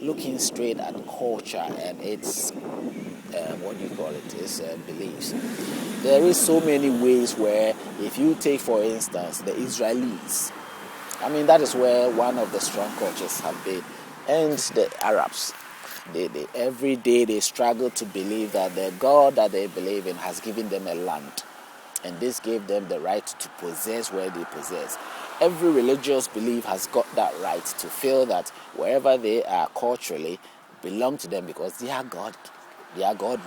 looking straight at culture and its its beliefs, there is so many ways where, if you take for instance the Israelis, I mean, that is where one of the strong cultures have been, and the Arabs. They every day they struggle to believe that the God that they believe in has given them a land, and this gave them the right to possess where they possess. Every religious belief has got that right to feel that wherever they are culturally belong to them, because their God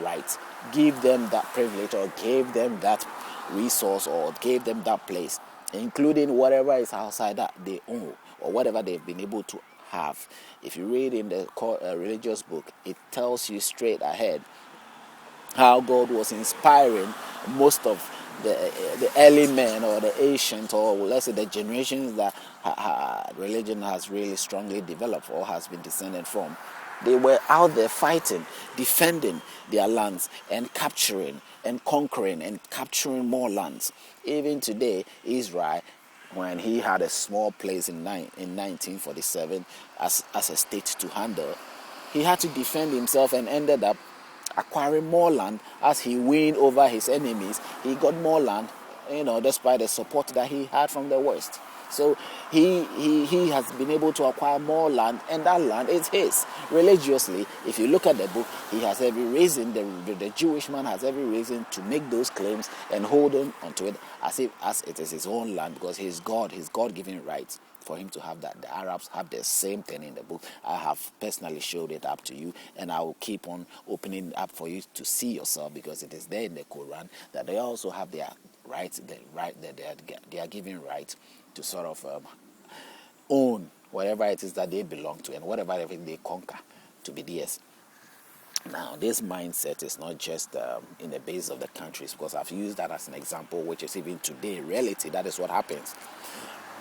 rights give them that privilege, or gave them that resource, or gave them that place, including whatever is outside that they own, or whatever they've been able to have. If you read in the religious book, it tells you straight ahead how God was inspiring most of the early men, or the ancient, or let's say the generations that religion has really strongly developed or has been descended from. They were out there fighting, defending their lands, and capturing and conquering and capturing more lands. Even today, Israel, when he had a small place in 1947 as a state to handle, he had to defend himself and ended up acquiring more land. As he won over his enemies, he got more land, despite the support that he had from the West. So he has been able to acquire more land, and that land is his. Religiously, if you look at the book, he has every reason, the Jewish man has every reason to make those claims and hold on onto it as it is his own land, because his God-given rights for him to have that. The Arabs have the same thing in the book. I have personally showed it up to you, and I will keep on opening it up for you to see yourself, because it is there in the Quran that they also have their rights, they are given rights to sort of own whatever it is that they belong to, and whatever they conquer to be theirs. Now, this mindset is not just in the base of the countries, because I've used that as an example, which is even today reality. That is what happens.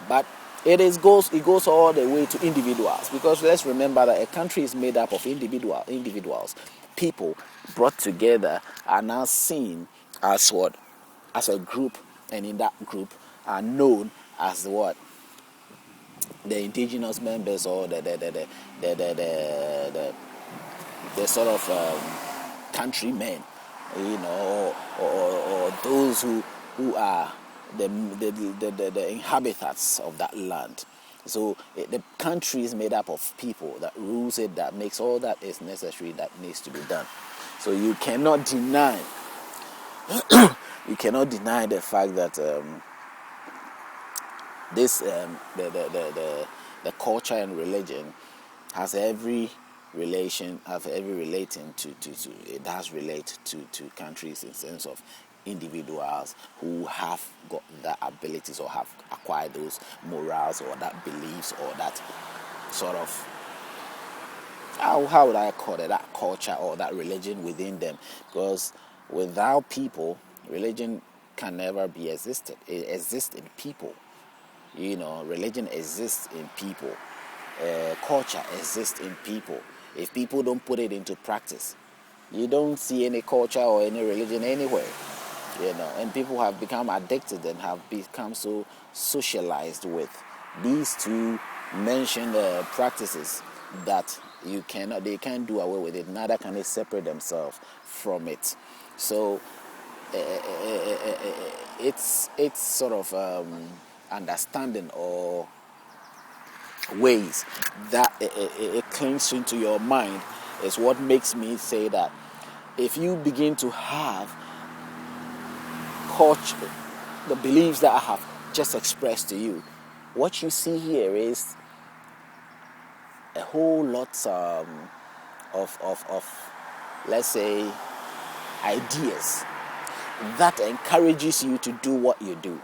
But it goes all the way to individuals, because let's remember that a country is made up of individuals. People brought together are now seen as what? As a group, and in that group are known as what? The indigenous members, or the sort of countrymen, or those who are the inhabitants of that land. So the country is made up of people that rules it, that makes all that is necessary, that needs to be done. So you cannot deny the fact that the culture and religion has every relating to it does relate to countries, in sense of individuals who have got the abilities, or have acquired those morals, or that beliefs, or that sort of, how would I call it, that culture or that religion within them. Because without people, religion can never be existed. It exists in people. Religion exists in people. Culture exists in people. If people don't put it into practice, you don't see any culture or any religion anywhere. And people have become addicted and have become so socialized with these two mentioned practices that they can't do away with it. Neither can they separate themselves from it. So it's sort of understanding, or ways that it clings into your mind, is what makes me say that if you begin to have culture, the beliefs that I have just expressed to you, what you see here is a whole lot of let's say, ideas that encourages you to do what you do.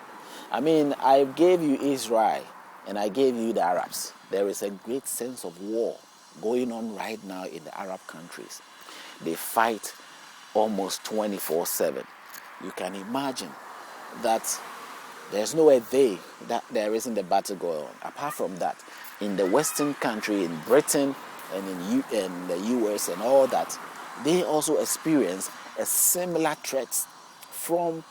I mean, I gave you Israel and I gave you the Arabs. There is a great sense of war going on right now in the Arab countries. They fight almost 24/7. You can imagine that there's nowhere that there isn't a battle going on. Apart from that, in the Western country, in Britain and in the US and all that, they also experience a similar threat from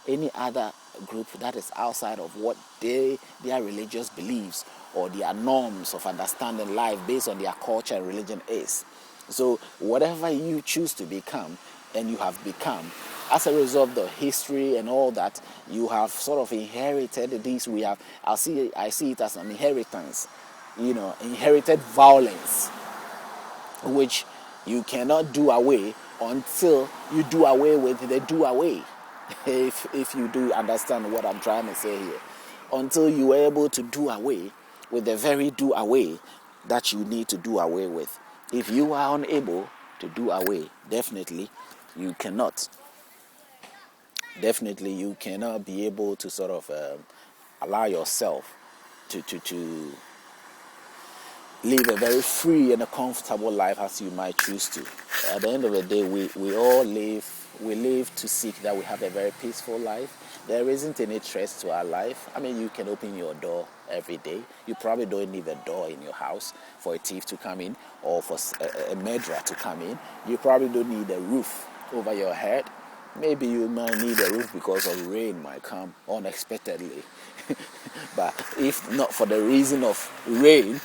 any other group that is outside of what their religious beliefs or their norms of understanding life based on their culture and religion is. So whatever you choose to become and you have become, as a result of the history and all that, you have sort of inherited these. I see it as an inheritance, inherited violence, which you cannot do away until you do away with the do away. If you do understand what I'm trying to say here, until you are able to do away with the very do away that you need to do away with. If you are unable to do away, definitely you cannot be able to sort of allow yourself to live a very free and a comfortable life as you might choose to. At the end of the day, we all live to seek that we have a very peaceful life. There isn't any threat to our life. I mean, you can open your door every day. You probably don't need a door in your house for a thief to come in or for a murderer to come in. You probably don't need a roof over your head. Maybe you might need a roof because of rain might come unexpectedly. But if not for the reason of rain,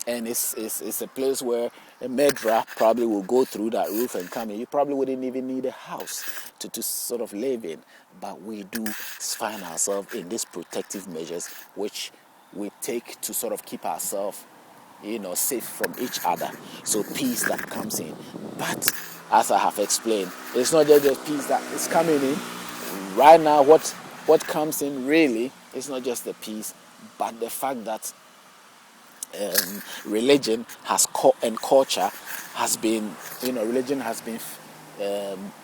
and it's a place where a murderer probably will go through that roof and come in, you probably wouldn't even need a house to sort of live in. But we do find ourselves in these protective measures which we take to sort of keep ourselves, safe from each other. So peace that comes in. But as I have explained, it's not just the peace that is coming in. Right now, what comes in really is not just the peace, but the fact that religion and culture has been,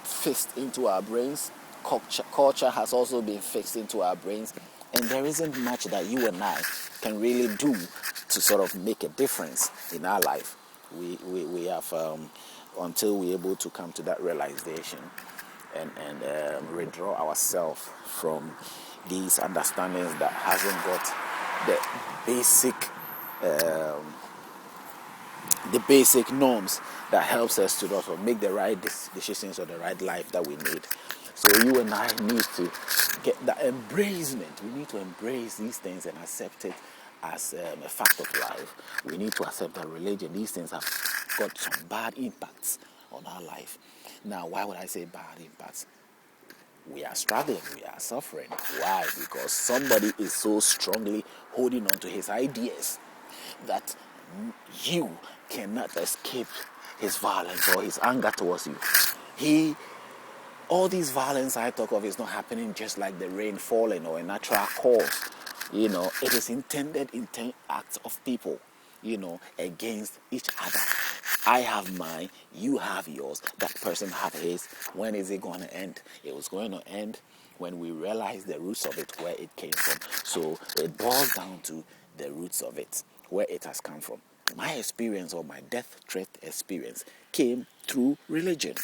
fixed into our brains. Culture has also been fixed into our brains, and there isn't much that you and I can really do to sort of make a difference in our life. We have until we're able to come to that realization and withdraw ourselves from these understandings that hasn't got the basic norms that helps us to sort of make the right decisions or the right life that we need. So you and I need to get that embracement. We need to embrace these things and accept it as a fact of life. We need to accept that religion, these things have got some bad impacts on our life. Now, why would I say bad impacts? We are struggling, we are suffering. Why? Because somebody is so strongly holding on to his ideas that you cannot escape his violence or his anger towards you. All these violence I talk of is not happening just like the rain falling or a natural cause. It is intended acts of people, against each other. I have mine, you have yours, that person have his. When is it going to end? It was going to end when we realize the roots of it, where it came from. So it boils down to the roots of it, where it has come from. My experience or my death threat experience came through religion,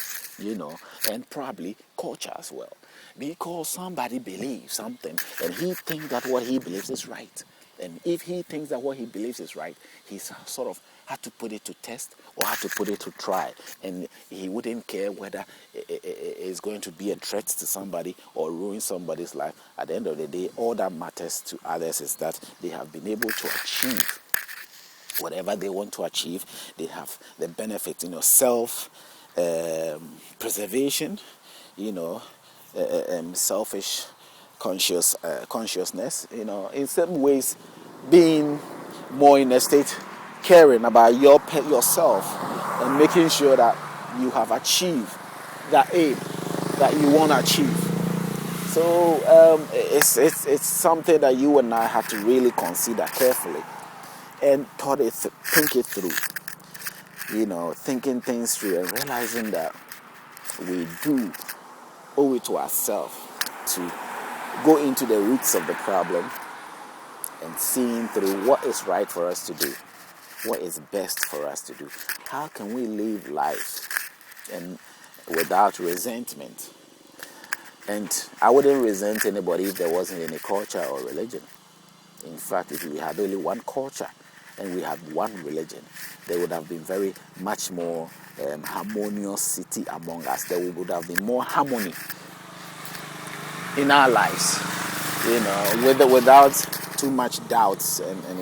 and probably culture as well. Because somebody believes something and he thinks that what he believes is right. And if he thinks that what he believes is right, he's sort of had to put it to test or had to put it to try. And he wouldn't care whether it's going to be a threat to somebody or ruin somebody's life. At the end of the day, all that matters to others is that they have been able to achieve whatever they want to achieve. They have the benefit, self preservation, selfish consciousness, in some ways being more in a state caring about yourself and making sure that you have achieved that aim that you want to achieve. So it's something that you and I have to really consider carefully and think it through. Thinking things through and realizing that we do owe it to ourselves to go into the roots of the problem and seeing through what is right for us to do, what is best for us to do. How can we live life and without resentment? And I wouldn't resent anybody if there wasn't any culture or religion. In fact, if we had only one culture and we had one religion, there would have been very much more harmoniosity among us. There would have been more harmony. in our lives, without too much doubts and